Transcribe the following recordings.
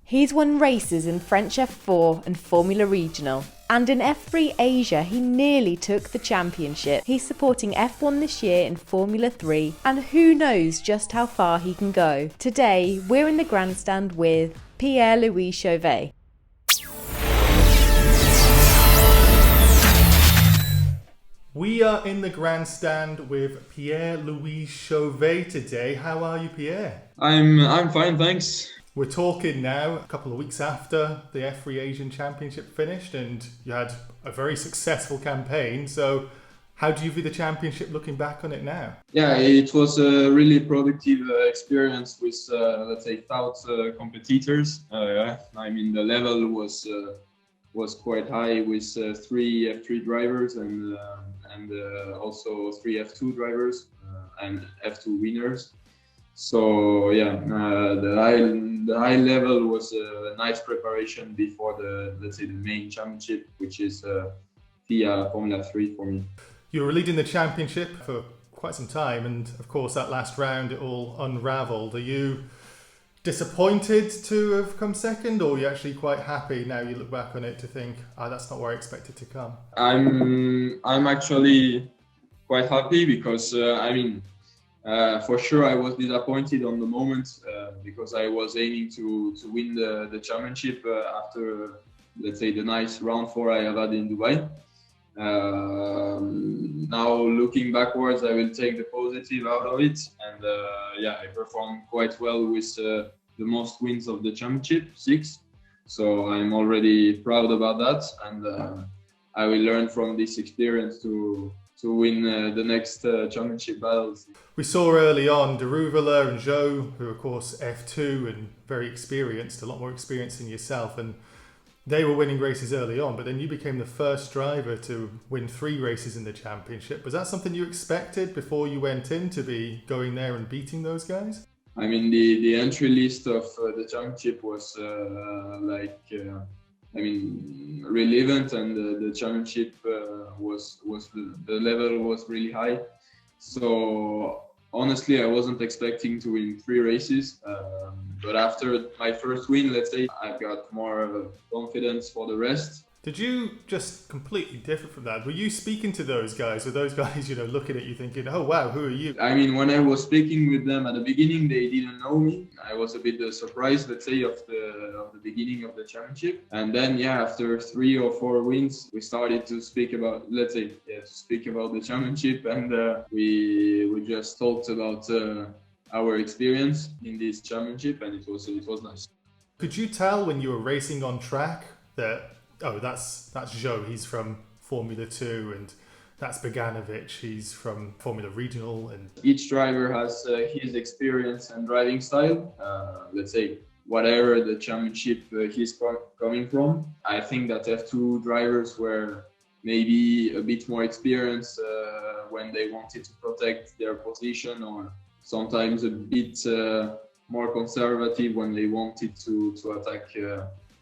He's won races in French F4 and Formula Regional. And in F3 Asia, he nearly took the championship. He's supporting F1 this year in Formula 3, and who knows just how far he can go. Today, we're in the Grandstand with Pierre-Louis Chovet. We are in the Grandstand with Pierre-Louis Chovet today. How are you, Pierre? I'm fine, thanks. We're talking now a couple of weeks after the F3 Asian Championship finished, and you had a very successful campaign. So how do you view the championship looking back on it now? Yeah, it was a really productive experience with, let's say, without competitors. I mean, the level was quite high with three F3 drivers and also three F2 drivers and F2 winners. So yeah, the high level was a nice preparation before the main championship, which is FIA Formula 3 for me. You were leading the championship for quite some time, and of course that last round it all unravelled. Are you disappointed to have come second, or are you actually quite happy now you look back on it to think, that's not where I expected to come? I'm actually quite happy because for sure I was disappointed on the moment because I was aiming to win the championship after, let's say, the nice round 4 I have had in Dubai. Now looking backwards, I will take the positive out of it, and I performed quite well with the most wins of the championship, 6. So I'm already proud about that, and I will learn from this experience to win the next championship battles. We saw early on Derouvela and Joe, who are of course F2 and very experienced, a lot more experienced than yourself, and they were winning races early on, but then you became the first driver to win 3 races in the championship. Was that something you expected before you went in, to be going there and beating those guys? I mean, the entry list of the championship was relevant, and the championship was the level was really high. So honestly, I wasn't expecting to win 3 races, but after my first win, let's say, I got more confidence for the rest. Did you just completely different from that? Were you speaking to those guys? Were those guys, looking at you thinking, oh wow, who are you? I mean, when I was speaking with them at the beginning, they didn't know me. I was a bit surprised, let's say, of the beginning of the championship. And then, after 3 or 4 wins, we started to speak about, the championship, and we just talked about our experience in this championship, and it was nice. Could you tell when you were racing on track that, that's Joe, he's from Formula 2, and that's Beganovic, he's from Formula Regional? And each driver has his experience and driving style. Let's say, whatever the championship he's coming from. I think that F2 drivers were maybe a bit more experienced when they wanted to protect their position, or sometimes a bit more conservative when they wanted to attack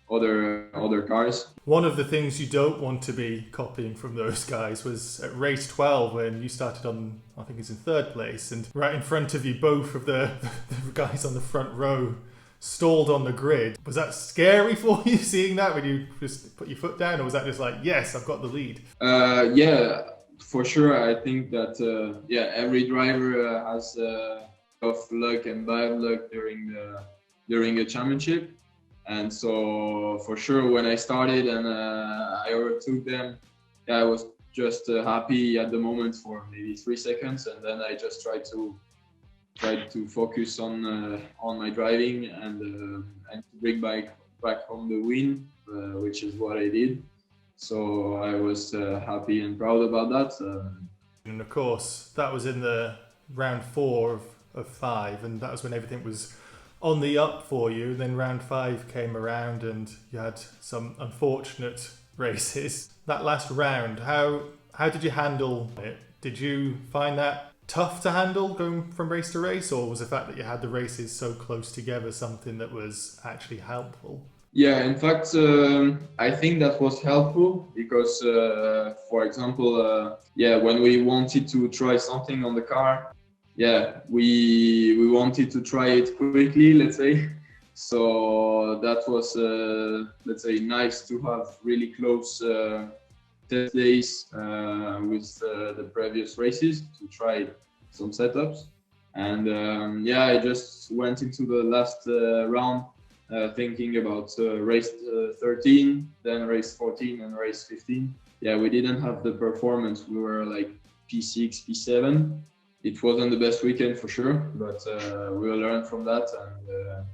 other cars. One of the things you don't want to be copying from those guys was at race 12, when you started on, I think it's in 3rd place, and right in front of you, both of the guys on the front row stalled on the grid. Was that scary for you, seeing that, when you just put your foot down, or was that just like, yes, I've got the lead? Yeah, for sure. I think that every driver has tough luck and bad luck during a championship. And so for sure, when I started and I overtook them, I was just happy at the moment for maybe 3 seconds, and then I just tried to focus on my driving and to bring back home the win, which is what I did. So I was happy and proud about that. And of course, that was in the round 4 of 5, and that was when everything was on the up for you. Then round 5 came around and you had some unfortunate races. That last round, how did you handle it? Did you find that tough to handle, going from race to race, or was the fact that you had the races so close together something that was actually helpful? Yeah, in fact, I think that was helpful because, for example, when we wanted to try something on the car, we wanted to try it quickly, let's say. So that was, let's say, nice to have really close test days with the previous races to try some setups. And I just went into the last round thinking about race 13, then race 14 and race 15. Yeah, we didn't have the performance. We were like P6, P7. It wasn't the best weekend for sure, but we will learn from that, and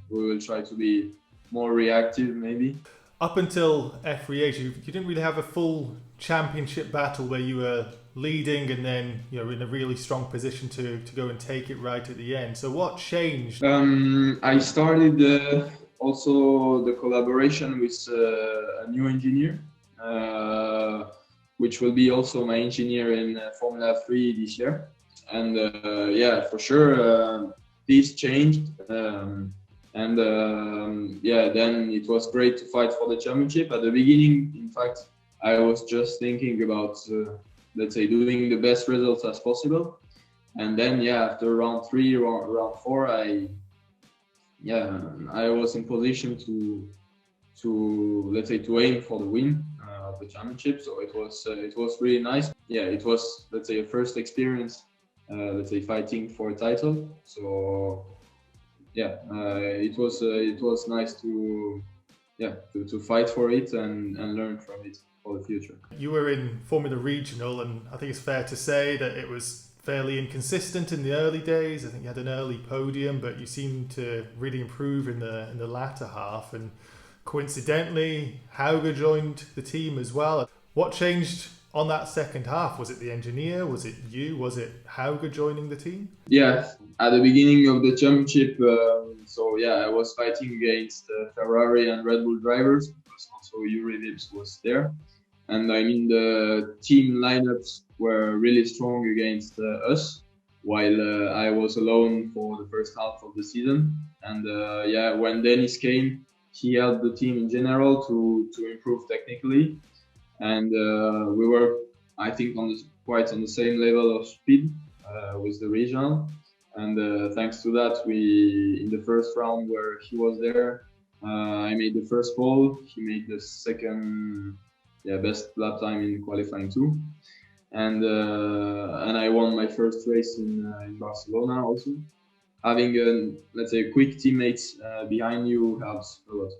we will try to be more reactive maybe. Up until F3 Asia, you didn't really have a full championship battle where you were leading and then in a really strong position to go and take it right at the end. So what changed? I started also the collaboration with a new engineer, which will be also my engineer in Formula 3 this year. And for sure, this changed. Then it was great to fight for the championship. At the beginning, in fact, I was just thinking about, let's say, doing the best results as possible. And then, after round 3, round 4, I was in position to let's say, to aim for the win of the championship. So it was really nice. Yeah, it was, let's say, a first experience, let's say, fighting for a title. So it was nice to fight for it and learn from it for the future. You were in Formula Regional, and I think it's fair to say that it was fairly inconsistent in the early days. I think you had an early podium, but you seemed to really improve in the latter half. And coincidentally, Hauger joined the team as well. What changed on that second half? Was it the engineer? Was it you? Was it Hauger joining the team? Yeah, at the beginning of the championship, I was fighting against Ferrari and Red Bull drivers, because also Yuri Vips was there. And I mean, the team lineups were really strong against us, while I was alone for the first half of the season. And when Dennis came, he helped the team in general to improve technically. And we were, I think, quite on the same level of speed with the regional. And thanks to that, in the first round where he was there, I made the first pole. He made the second best lap time in qualifying too. And I won my first race in Barcelona also. Having let's say, quick teammates behind you helps a lot.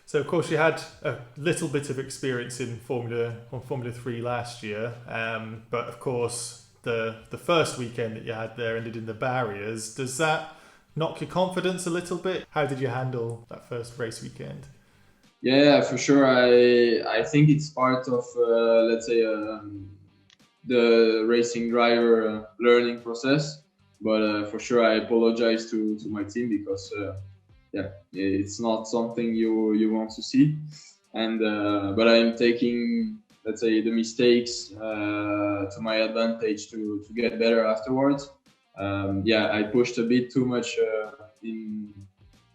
So of course you had a little bit of experience in Formula 3 last year, but of course the first weekend that you had there ended in the barriers. Does that knock your confidence a little bit? How did you handle that first race weekend? Yeah, for sure. I think it's part of let's say the racing driver learning process. But for sure, I apologize to my team, because it's not something you want to see. And but I'm taking, let's say, the mistakes to my advantage to get better afterwards. I pushed a bit too much in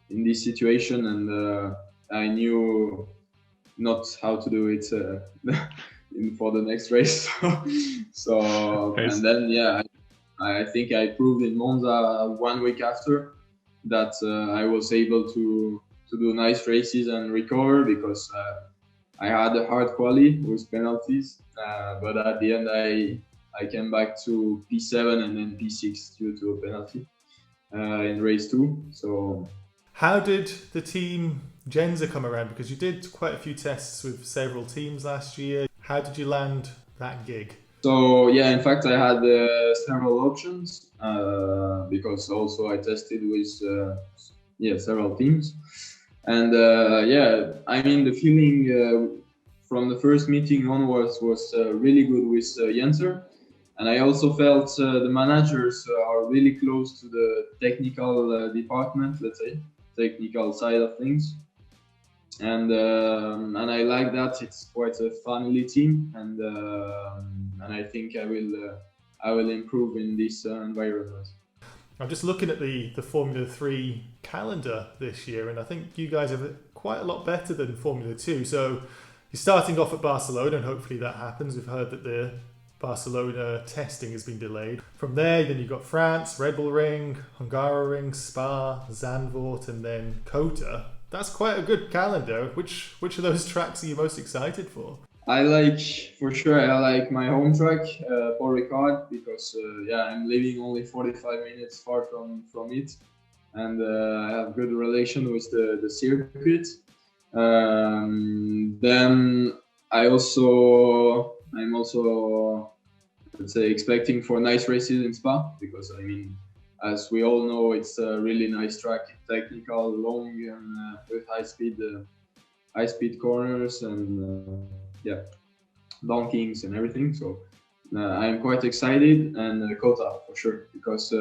this situation, and I knew not how to do it for the next race. So nice. And then I think I proved in Monza 1 week after that I was able to do nice races and recover, because I had a hard quali with penalties, but at the end I came back to P7 and then P6 due to a penalty in race 2. So how did the team Jenzer come around? Because you did quite a few tests with several teams last year. How did you land that gig? So in fact I had several options because also I tested with several teams, and I mean, the feeling from the first meeting onwards was really good with Jenzer, and I also felt the managers are really close to the technical department, let's say, technical side of things. And I like that it's quite a family team, and I think I will improve in this environment. I'm just looking at the Formula 3 calendar this year, and I think you guys are quite a lot better than Formula 2. So you're starting off at Barcelona, and hopefully that happens. We've heard that the Barcelona testing has been delayed. From there, then you've got France, Red Bull Ring, Hungaroring, Spa, Zandvoort, and then Kota. That's quite a good calendar. Which of those tracks are you most excited for? I like my home track, Paul Ricard, because I'm living only 45 minutes far from it, and I have good relation with the circuit. Then I'm also, let's say, expecting for nice races in Spa, because I mean, as we all know, it's a really nice track, technical, long, and with high speed corners and donkings and everything. So I'm quite excited, and Kota for sure, because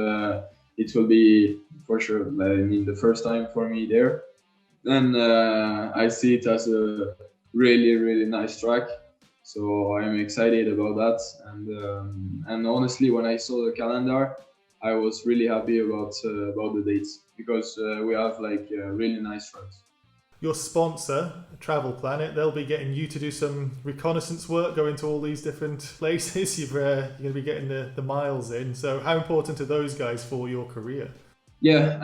it will be for sure, I mean, the first time for me there, and I see it as a really, really nice track. So I'm excited about that, and honestly, when I saw the calendar, I was really happy about the dates, because we have like really nice tracks. Your sponsor, Travel Planet, they'll be getting you to do some reconnaissance work, going to all these different places. You're going to be getting the miles in. So how important are those guys for your career? Yeah,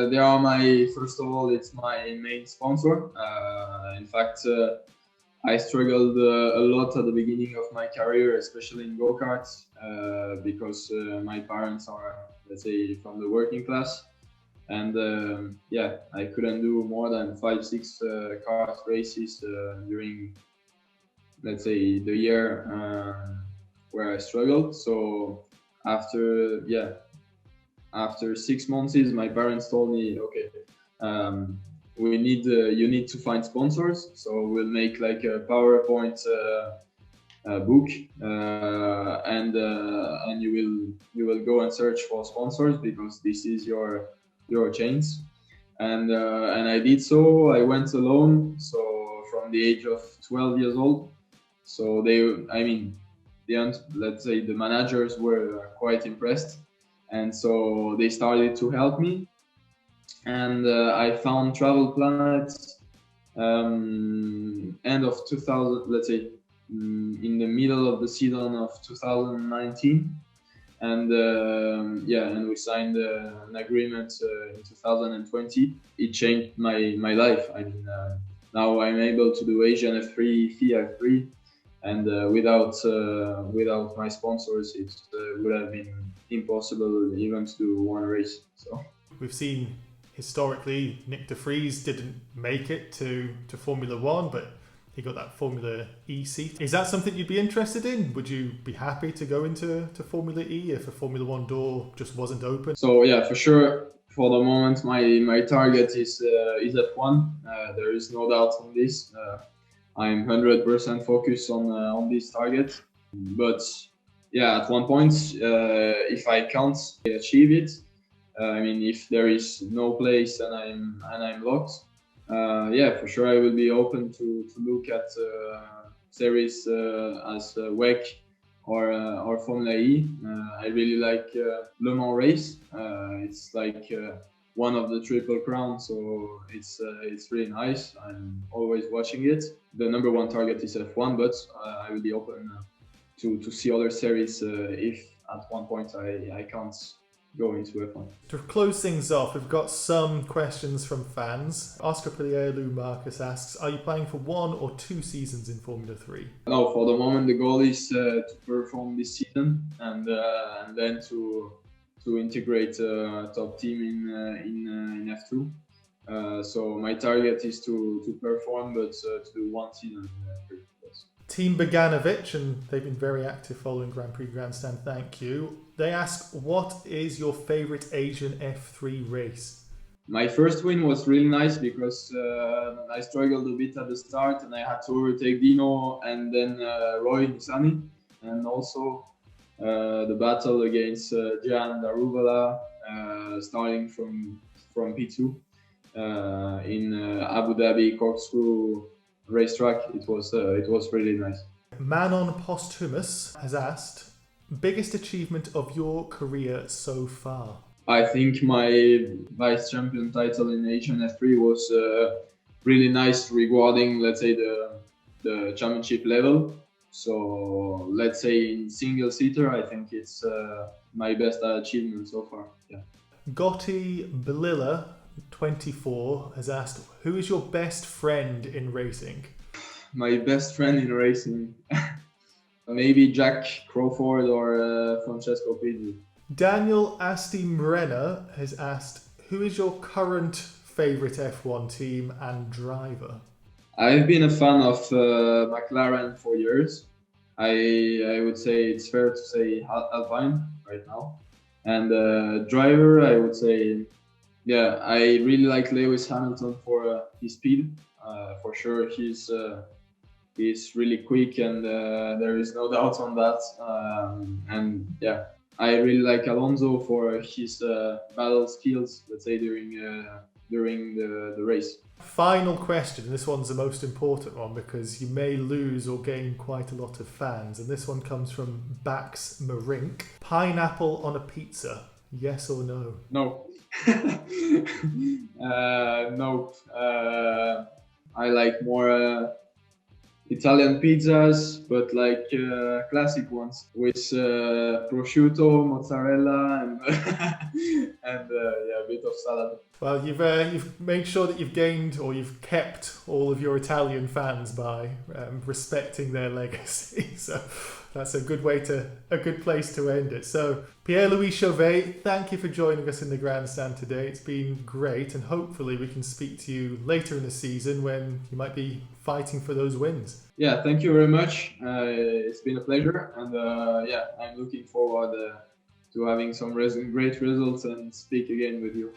they are first of all, it's my main sponsor. In fact, I struggled a lot at the beginning of my career, especially in go-karts, because my parents are, let's say, from the working class. And I couldn't do more than 5-6 kart races during, let's say, the year where I struggled. So after 6 months, my parents told me, okay, you need to find sponsors. So we'll make like a PowerPoint book, and you will go and search for sponsors, because this is your chance. And I did so. I went alone, so from the age of 12 years old. So let's say the managers were quite impressed, and so they started to help me. And I found Travel Planet end of 2000, let's say, in the middle of the season of 2019. And and we signed an agreement in 2020. It changed my life. I mean, now I'm able to do Asian F3, FIA F3, and without my sponsors, it would have been impossible even to do one race. So we've seen historically Nick de Vries didn't make it to Formula One, but he got that Formula E seat. Is that something you'd be interested in? Would you be happy to go into Formula E if a Formula One door just wasn't open? So yeah, for sure. For the moment, my target is F1. There is no doubt on this. I'm 100% focused on this target. But yeah, at one point, if I can't achieve it, I mean, if there is no place and I'm locked, for sure I will be open to look at series as WEC or Formula E. I really like Le Mans race. It's like one of the Triple Crown, so it's really nice. I'm always watching it. The number one target is F1, but I will be open to see other series if at one point I can't go into F1. To close things off, we've got some questions from fans. Oscar Pierre-Louis Marcus asks, are you planning for 1 or 2 seasons in Formula 3? No, for the moment the goal is to perform this season and then to integrate a top team in F2. So my target is to perform, but to do 1 season. Team Beganovic, and they've been very active following Grand Prix Grandstand, thank you. They ask, what is your favourite Asian F3 race? My first win was really nice because I struggled a bit at the start and I had to overtake Dino and then Roy Nissani, and also the battle against Gian Daruvala starting from P2 in Abu Dhabi Corkscrew racetrack. It was really nice. Manon Posthumus has asked, biggest achievement of your career so far? I think my vice champion title in Asian F3 was really nice regarding, let's say, the championship level. So let's say in single seater, I think it's my best achievement so far. Yeah. Gotti Belilla, 24, has asked, who is your best friend in racing? My best friend in racing, maybe Jack Crawford or Francesco Pizzi. Daniel Asti Morena has asked, who is your current favourite F1 team and driver? I've been a fan of McLaren for years. I would say it's fair to say Alpine right now. And driver, I would say, yeah, I really like Lewis Hamilton for his speed. For sure, he's really quick, and there is no doubt on that. And yeah, I really like Alonso for his battle skills, let's say, during the race. Final question. This one's the most important one because you may lose or gain quite a lot of fans. And this one comes from Bax Marink. Pineapple on a pizza, yes or no? No. No. I like more Italian pizzas, but like classic ones with prosciutto, mozzarella, and and yeah, a bit of salad. Well, you've made sure that you've gained or you've kept all of your Italian fans by respecting their legacy. So that's a good place to end it. So Pierre-Louis Chovet, thank you for joining us in the Grandstand today. It's been great, and hopefully we can speak to you later in the season when you might be fighting for those wins. Yeah, thank you very much. It's been a pleasure, and yeah, I'm looking forward to having some great results and speak again with you.